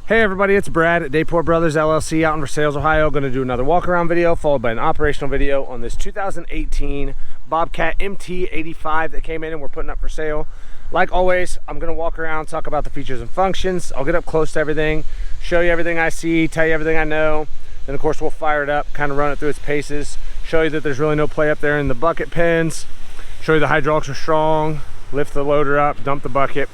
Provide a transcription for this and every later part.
Hey everybody, it's Brad at Dayport Brothers LLC out in Versailles, Ohio. Going to do another walk around video followed by an operational video on this 2018 Bobcat MT85 that came in and we're putting up for sale. Like always, I'm going to walk around, talk about the features and functions. I'll get up close to everything, show you everything I see, tell you everything I know. Then of course we'll fire it up, kind of run it through its paces, show you that there's really no play up there in the bucket pins, show you the hydraulics are strong, lift the loader up, dump the bucket.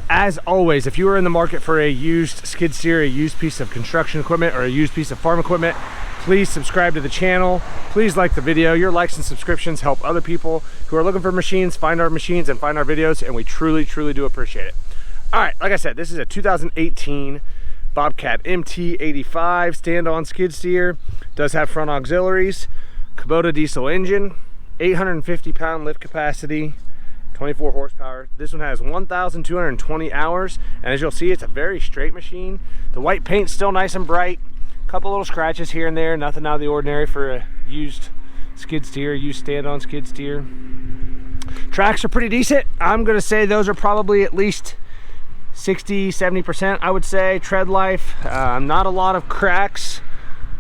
As always, if you are in the market for a used skid steer, a used piece of construction equipment, or a used piece of farm equipment, please subscribe to the channel. Please like the video. Your likes and subscriptions help other people who are looking for machines find our machines and find our videos, and we truly do appreciate it. All right, like I said, this is a 2018 Bobcat MT85 stand-on skid steer. Does have front auxiliaries, Kubota diesel engine, 850 pound lift capacity, 24 horsepower. This one has 1,220 hours, and as you'll see, it's a very straight machine. The white paint's still nice and bright. A couple little scratches here and there, nothing out of the ordinary for a used skid steer, used stand-on skid steer. Tracks are pretty decent. I'm gonna say those are probably at least 60-70%, I would say. Tread life, not a lot of cracks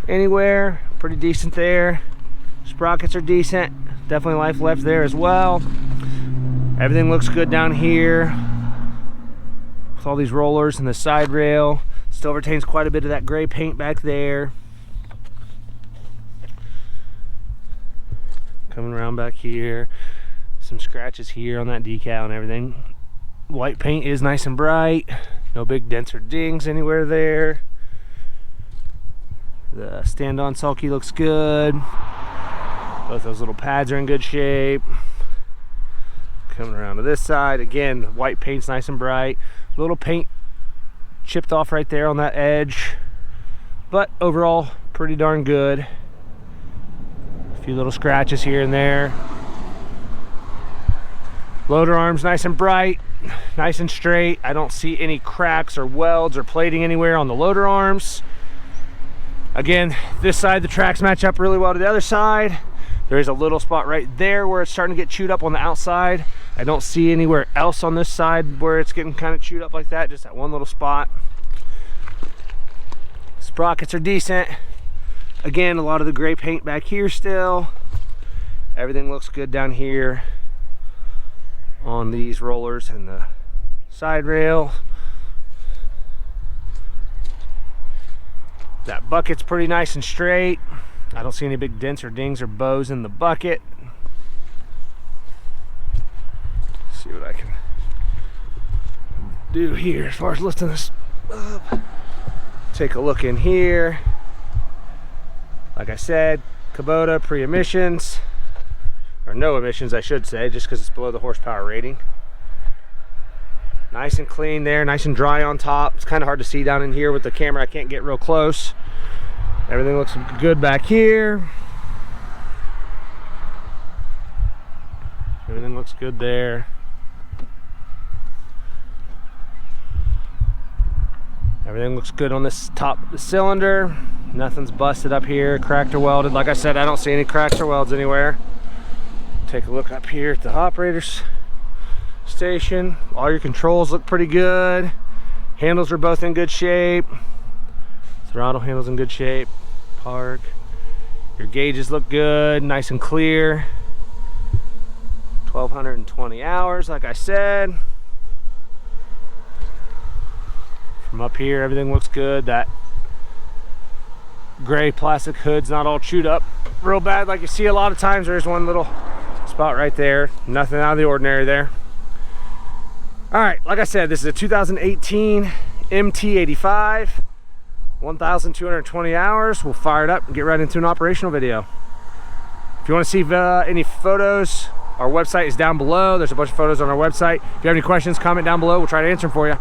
anywhere, pretty decent there. Sprockets are decent, definitely life left there as well. Everything looks good down here with all these rollers and the side rail. Still retains quite a bit of that gray paint back there. Coming around back here, some scratches here on that decal and everything. White paint is nice and bright. No big dents or dings anywhere there. The stand-on sulky looks good. Both those little pads are in good shape. Coming around to this side, again, the white paint's nice and bright. Little paint chipped off right there on that edge, but overall pretty darn good. A few little scratches here and there. Loader arms nice and bright, nice and straight. I don't see any cracks or welds or plating anywhere on the loader arms. Again, this side the tracks match up really well to the other side. There is a little spot right there where it's starting to get chewed up on the outside. I don't see anywhere else on this side where it's getting kind of chewed up like that, just that one little spot. Sprockets are decent. Again, a lot of the gray paint back here still. Everything looks good down here on these rollers and the side rail. That bucket's pretty nice and straight. I don't see any big dents or dings or bows in the bucket. See what I can do here as far as lifting this up. Take a look in here. Like I said, Kubota pre-emissions, or no emissions I should say, just because it's below the horsepower rating. Nice and clean there, nice and dry on top. It's kind of hard to see down in here with the camera. I can't get real close. Everything looks good back here. Everything looks good there. Everything looks good on this top of the cylinder. Nothing's busted up here, cracked or welded. Like I said, I don't see any cracks or welds anywhere. Take a look up here at the operator's station. All your controls look pretty good. Handles are both in good shape. Throttle handle's in good shape. Park. Your gauges look good, nice and clear. 1,220 hours, like I said. From up here, everything looks good. That gray plastic hood's not all chewed up real bad like you see a lot of times. There's one little spot right there. Nothing out of the ordinary there. All right, like I said, this is a 2018 MT85. 1,220 hours. We'll fire it up and get right into an operational video. If you want to see any photos, our website is down below. There's a bunch of photos on our website. If you have any questions, comment down below. We'll try to answer them for you.